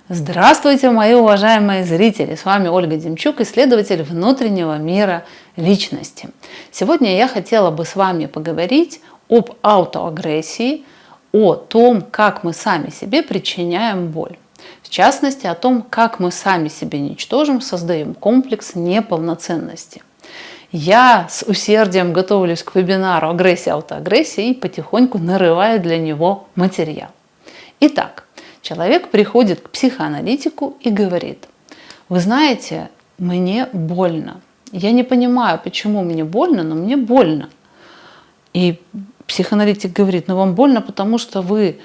Здравствуйте, мои уважаемые зрители! С вами Ольга Демчук, исследователь внутреннего мира личности. Сегодня я хотела бы с вами поговорить об аутоагрессии, о том, как мы сами себе причиняем боль. В частности, о том, как мы сами себе ничтожим, создаем комплекс неполноценности. Я с усердием готовлюсь к вебинару «Агрессия, аутоагрессия» и потихоньку нарываю для него материал. Итак, человек приходит к психоаналитику и говорит: вы знаете, мне больно. Я не понимаю, почему мне больно, но мне больно. И психоаналитик говорит: ну вам больно, потому что вы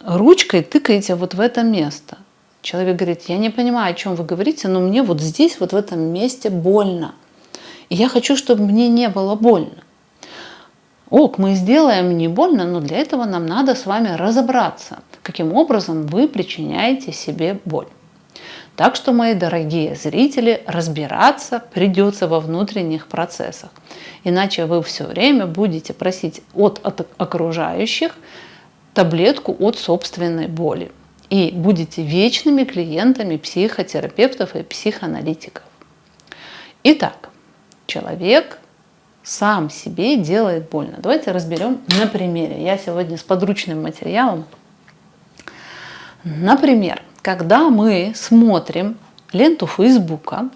ручкой тыкаете вот в это место. Человек говорит: я не понимаю, о чем вы говорите, но мне вот здесь, вот в этом месте больно. И я хочу, чтобы мне не было больно. Ок, мы сделаем не больно, но для этого нам надо с вами разобраться, каким образом вы причиняете себе боль. Так что, мои дорогие зрители, разбираться придется во внутренних процессах. Иначе вы все время будете просить от окружающих таблетку от собственной боли. И будете вечными клиентами психотерапевтов и психоаналитиков. Итак, человек сам себе делает больно. Давайте разберем на примере. Я сегодня с подручным материалом. Например, когда мы смотрим ленту Фейсбука,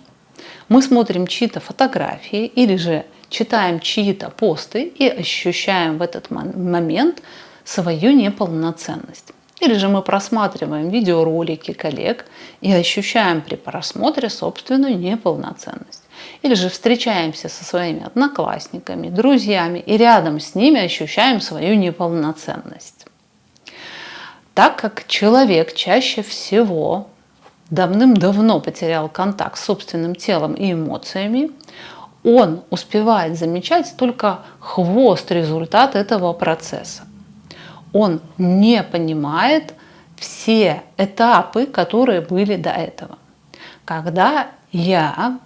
мы смотрим чьи-то фотографии или же читаем чьи-то посты и ощущаем в этот момент свою неполноценность. Или же мы просматриваем видеоролики коллег и ощущаем при просмотре собственную неполноценность. Или же встречаемся со своими одноклассниками, друзьями и рядом с ними ощущаем свою неполноценность. Так как человек чаще всего давным-давно потерял контакт с собственным телом и эмоциями, он успевает замечать только хвост результат этого процесса. Он не понимает все этапы, которые были до этого. Когда я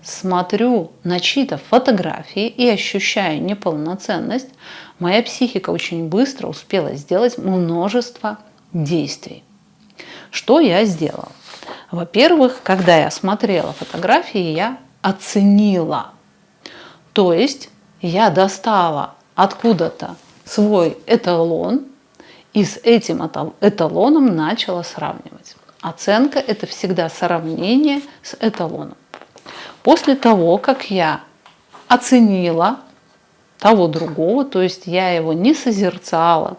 смотрю на чьи-то фотографии и ощущаю неполноценность, моя психика очень быстро успела сделать множество действий. Что я сделала? Во-первых, когда я смотрела фотографии, я оценила. То есть я достала откуда-то свой эталон и с этим эталоном начала сравнивать. Оценка – это всегда сравнение с эталоном. После того, как я оценила того другого, то есть я его не созерцала,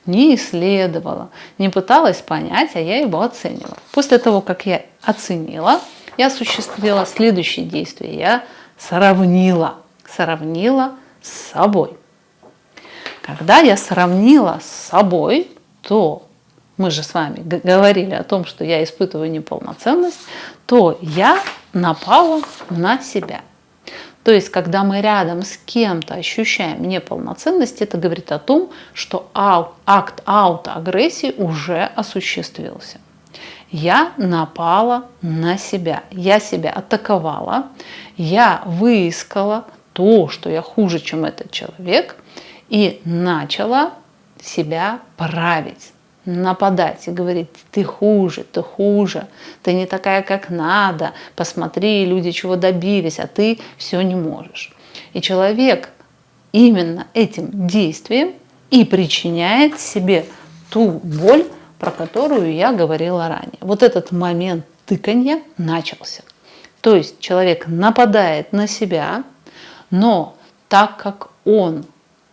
не исследовала, не пыталась понять, а я его оценила. После того, как я оценила, я осуществила следующее действие. Я сравнила с собой. Когда я сравнила с собой, то мы же с вами говорили о том, что я испытываю неполноценность, то я напала на себя. То есть, когда мы рядом с кем-то ощущаем неполноценность, это говорит о том, что акт аутоагрессии уже осуществился. Я напала на себя, я себя атаковала, я выискала то, что я хуже, чем этот человек, и начала себя править, нападать и говорить: ты хуже, ты не такая, как надо, посмотри, люди чего добились, а ты все не можешь. И человек именно этим действием и причиняет себе ту боль, про которую я говорила ранее. Вот этот момент тыканья начался. То есть человек нападает на себя, но так как он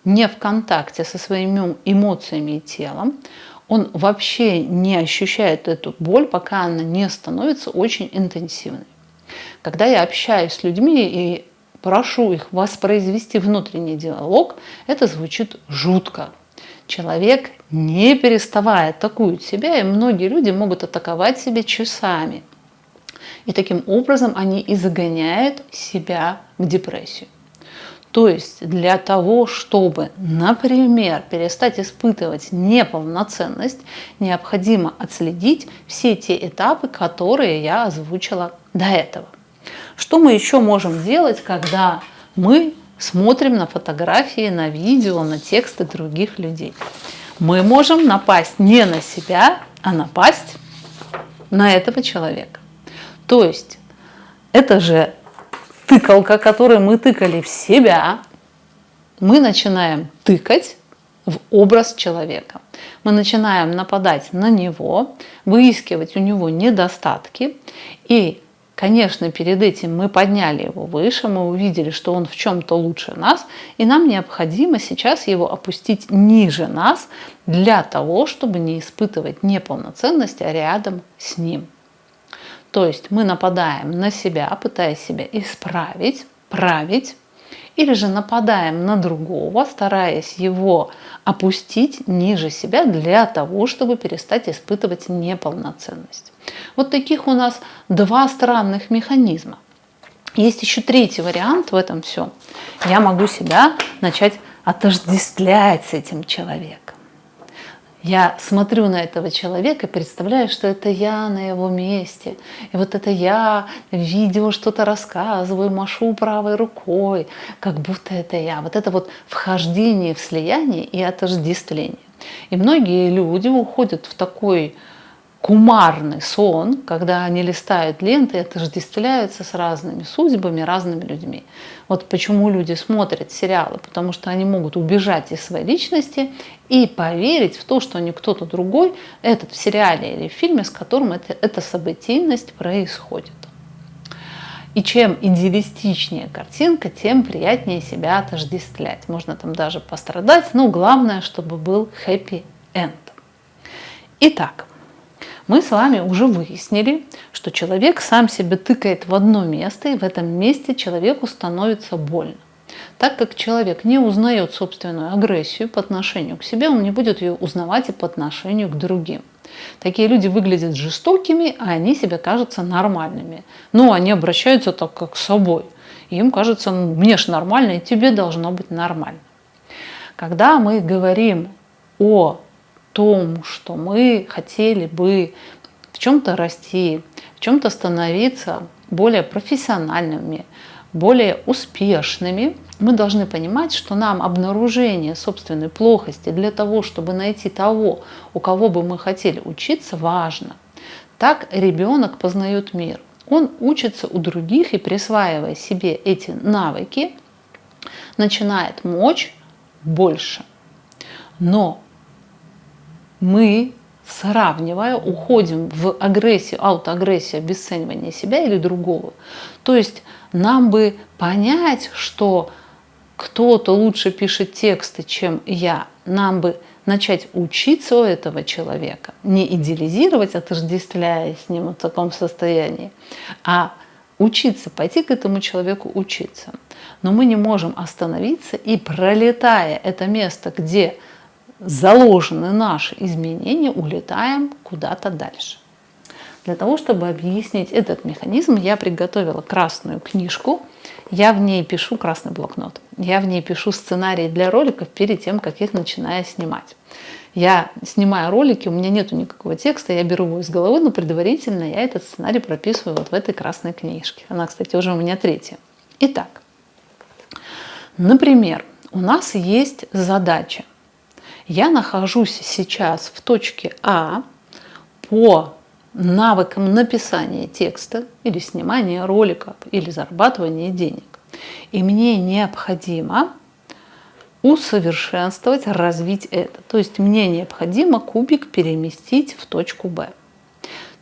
не в контакте со своими эмоциями и телом, он вообще не ощущает эту боль, пока она не становится очень интенсивной. Когда я общаюсь с людьми и прошу их воспроизвести внутренний диалог, это звучит жутко. Человек, не переставая, атакует себя, и многие люди могут атаковать себя часами. И таким образом они и загоняют себя в депрессию. То есть для того, чтобы, например, перестать испытывать неполноценность, необходимо отследить все те этапы, которые я озвучила до этого. Что мы еще можем делать, когда мы смотрим на фотографии, на видео, на тексты других людей? Мы можем напасть не на себя, а напасть на этого человека. То есть это же тыкалка, которой мы тыкали в себя, мы начинаем тыкать в образ человека. Мы начинаем нападать на него, выискивать у него недостатки. И, конечно, перед этим мы подняли его выше, мы увидели, что он в чем-то лучше нас, и нам необходимо сейчас его опустить ниже нас для того, чтобы не испытывать неполноценность рядом с ним. То есть мы нападаем на себя, пытаясь себя исправить, править, или же нападаем на другого, стараясь его опустить ниже себя для того, чтобы перестать испытывать неполноценность. Вот таких у нас два странных механизма. Есть еще третий вариант в этом всем. Я могу себя начать отождествлять с этим человеком. Я смотрю на этого человека и представляю, что это я на его месте. И вот это я в видео что-то рассказываю, машу правой рукой, как будто это я. Вот это вот вхождение в слияние и отождествление. И многие люди уходят в такой кумарный сон, когда они листают ленты и отождествляются с разными судьбами, разными людьми. Вот почему люди смотрят сериалы, потому что они могут убежать из своей личности и поверить в то, что они кто-то другой, этот в сериале или в фильме, с которым эта событийность происходит. И чем идеалистичнее картинка, тем приятнее себя отождествлять. Можно там даже пострадать, но главное, чтобы был happy end. Итак, мы с вами уже выяснили, что человек сам себя тыкает в одно место, и в этом месте человеку становится больно. Так как человек не узнает собственную агрессию по отношению к себе, он не будет ее узнавать и по отношению к другим. Такие люди выглядят жестокими, а они себе кажутся нормальными. Но они обращаются так, как с собой. И им кажется, мне ж нормально, и тебе должно быть нормально. Когда мы говорим о том, что мы хотели бы в чем-то расти, в чем-то становиться более профессиональными, более успешными, мы должны понимать, что нам обнаружение собственной плохости для того, чтобы найти того, у кого бы мы хотели учиться, важно. Так ребенок познает мир. Он учится у других и, присваивая себе эти навыки, начинает мочь больше. Но мы, сравнивая, уходим в агрессию, аутоагрессию, обесценивание себя или другого. То есть нам бы понять, что кто-то лучше пишет тексты, чем я, нам бы начать учиться у этого человека, не идеализировать, отождествляясь с ним в таком состоянии, а учиться, пойти к этому человеку учиться. Но мы не можем остановиться и, пролетая это место, где заложены наши изменения, улетаем куда-то дальше. Для того, чтобы объяснить этот механизм, я приготовила красную книжку. Я в ней пишу красный блокнот. Я в ней пишу сценарии для роликов перед тем, как их начинаю снимать. Я снимаю ролики, у меня нету никакого текста, я беру его из головы, но предварительно я этот сценарий прописываю вот в этой красной книжке. Она, кстати, уже у меня третья. Итак, например, у нас есть задача. Я нахожусь сейчас в точке А по навыкам написания текста или снимания роликов или зарабатывания денег. И мне необходимо усовершенствовать, развить это. То есть мне необходимо кубик переместить в точку Б.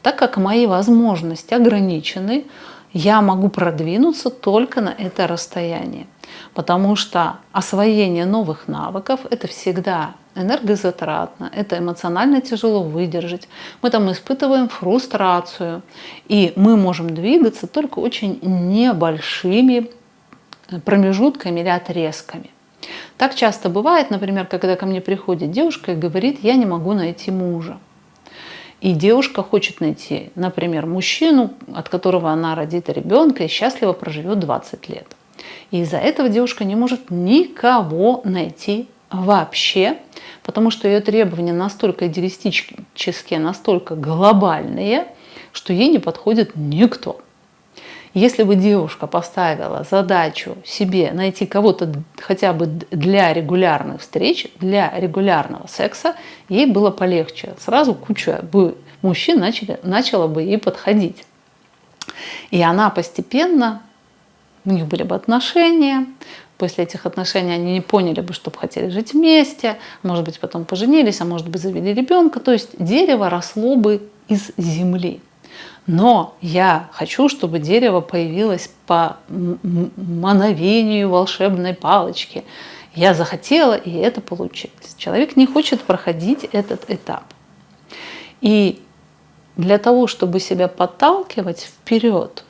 Так как мои возможности ограничены, я могу продвинуться только на это расстояние. Потому что освоение новых навыков – это всегда энергозатратно, это эмоционально тяжело выдержать. Мы там испытываем фрустрацию, и мы можем двигаться только очень небольшими промежутками или отрезками. Так часто бывает, например, когда ко мне приходит девушка и говорит, я не могу найти мужа. И девушка хочет найти, например, мужчину, от которого она родит ребенка и счастливо проживет 20 лет. И из-за этого девушка не может никого найти вообще, потому что ее требования настолько идеалистические, настолько глобальные, что ей не подходит никто. Если бы девушка поставила задачу себе найти кого-то хотя бы для регулярных встреч, для регулярного секса, ей было полегче. Сразу куча бы мужчин начало бы ей подходить. И она постепенно, у них были бы отношения, после этих отношений они не поняли бы, что бы хотели жить вместе, может быть, потом поженились, а может быть, завели ребенка. То есть дерево росло бы из земли. Но я хочу, чтобы дерево появилось по мановению волшебной палочки. Я захотела, и это получилось. Человек не хочет проходить этот этап. И для того, чтобы себя подталкивать вперед,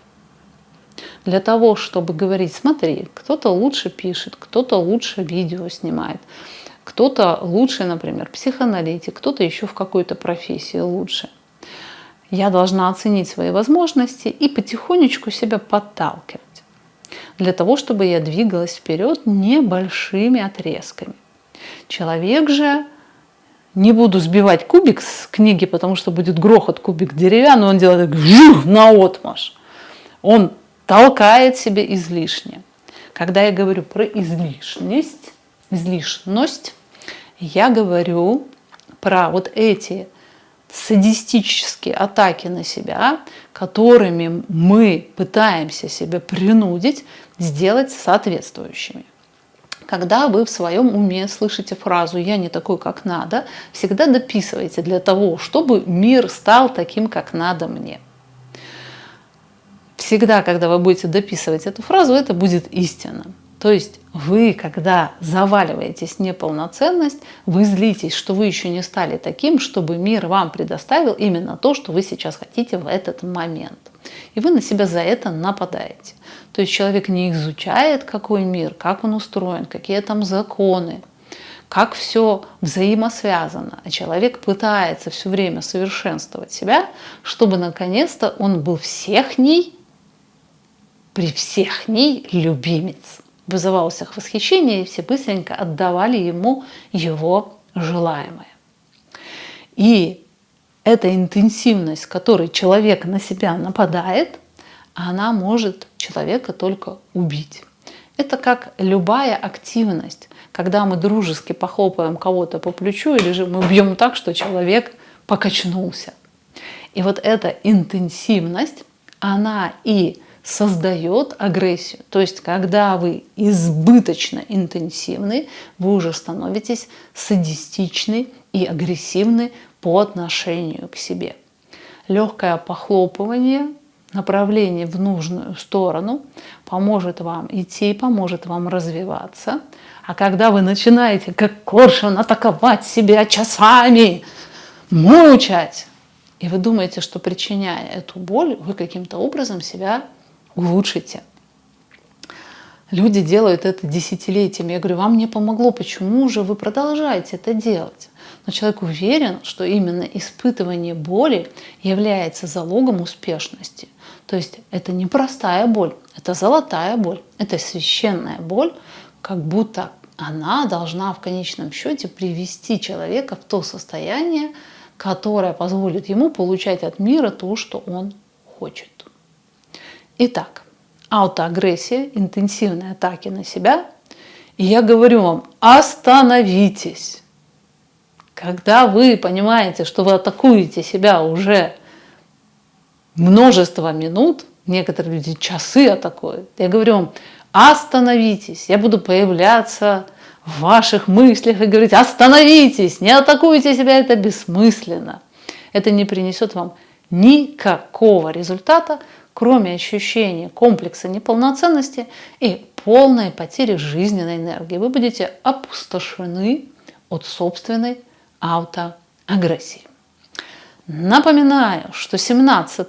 для того, чтобы говорить, смотри, кто-то лучше пишет, кто-то лучше видео снимает, кто-то лучше, например, психоаналитик, кто-то еще в какой-то профессии лучше. Я должна оценить свои возможности и потихонечку себя подталкивать, для того, чтобы я двигалась вперед небольшими отрезками. Человек же, не буду сбивать кубик с книги, потому что будет грохот, кубик деревянный, он делает так, наотмашь. Он толкает себя излишне. Когда я говорю про излишность, я говорю про вот эти садистические атаки на себя, которыми мы пытаемся себя принудить сделать соответствующими. Когда вы в своем уме слышите фразу «я не такой, как надо», всегда дописывайте для того, чтобы мир стал таким, как надо мне. Всегда, когда вы будете дописывать эту фразу, это будет истина. То есть вы, когда заваливаетесь в неполноценность, вы злитесь, что вы еще не стали таким, чтобы мир вам предоставил именно то, что вы сейчас хотите в этот момент. И вы на себя за это нападаете. То есть человек не изучает, какой мир, как он устроен, какие там законы, как все взаимосвязано. А человек пытается все время совершенствовать себя, чтобы наконец-то он был при всех ней любимец. Вызывал у всех восхищение, и все быстренько отдавали ему его желаемое. И эта интенсивность, с которой человек на себя нападает, она может человека только убить. Это как любая активность, когда мы дружески похлопаем кого-то по плечу или же мы бьем так, что человек покачнулся. И вот эта интенсивность, она и создает агрессию. То есть, когда вы избыточно интенсивны, вы уже становитесь садистичны и агрессивны по отношению к себе. Легкое похлопывание, направление в нужную сторону поможет вам идти, поможет вам развиваться. А когда вы начинаете, как коршун, атаковать себя часами, мучать, и вы думаете, что причиняя эту боль, вы каким-то образом себя улучшите. Люди делают это десятилетиями. Я говорю, вам не помогло, почему же вы продолжаете это делать? Но человек уверен, что именно испытывание боли является залогом успешности. То есть это не простая боль, это золотая боль, это священная боль, как будто она должна в конечном счете привести человека в то состояние, которое позволит ему получать от мира то, что он хочет. Итак, аутоагрессия, интенсивные атаки на себя. И я говорю вам, остановитесь. Когда вы понимаете, что вы атакуете себя уже множество минут, некоторые люди часы атакуют, я говорю вам, остановитесь. Я буду появляться в ваших мыслях и говорить, остановитесь, не атакуйте себя, это бессмысленно. Это не принесет вам никакого результата, кроме ощущения комплекса неполноценности и полной потери жизненной энергии. Вы будете опустошены от собственной аутоагрессии. Напоминаю, что 17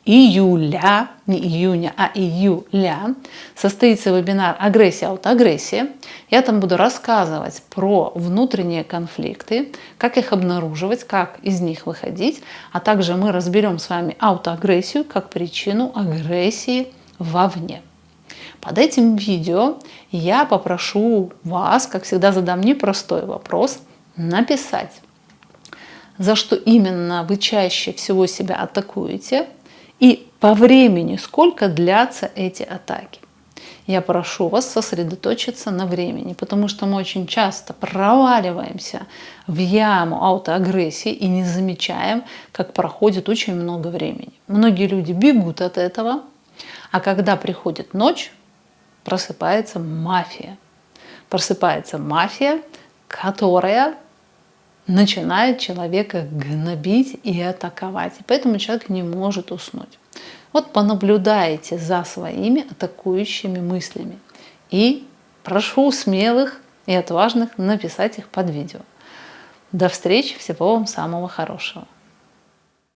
июля, не июня, а июля, состоится вебинар «Агрессия, аутоагрессия». Я там буду рассказывать про внутренние конфликты, как их обнаруживать, как из них выходить, а также мы разберем с вами аутоагрессию как причину агрессии вовне. Под этим видео я попрошу вас, как всегда задам непростой вопрос, написать, за что именно вы чаще всего себя атакуете, и по времени, сколько длятся эти атаки. Я прошу вас сосредоточиться на времени, потому что мы очень часто проваливаемся в яму аутоагрессии и не замечаем, как проходит очень много времени. Многие люди бегут от этого, а когда приходит ночь, просыпается мафия. Просыпается мафия, которая начинает человека гнобить и атаковать. И поэтому человек не может уснуть. Вот понаблюдайте за своими атакующими мыслями. И прошу смелых и отважных написать их под видео. До встречи, всего вам самого хорошего.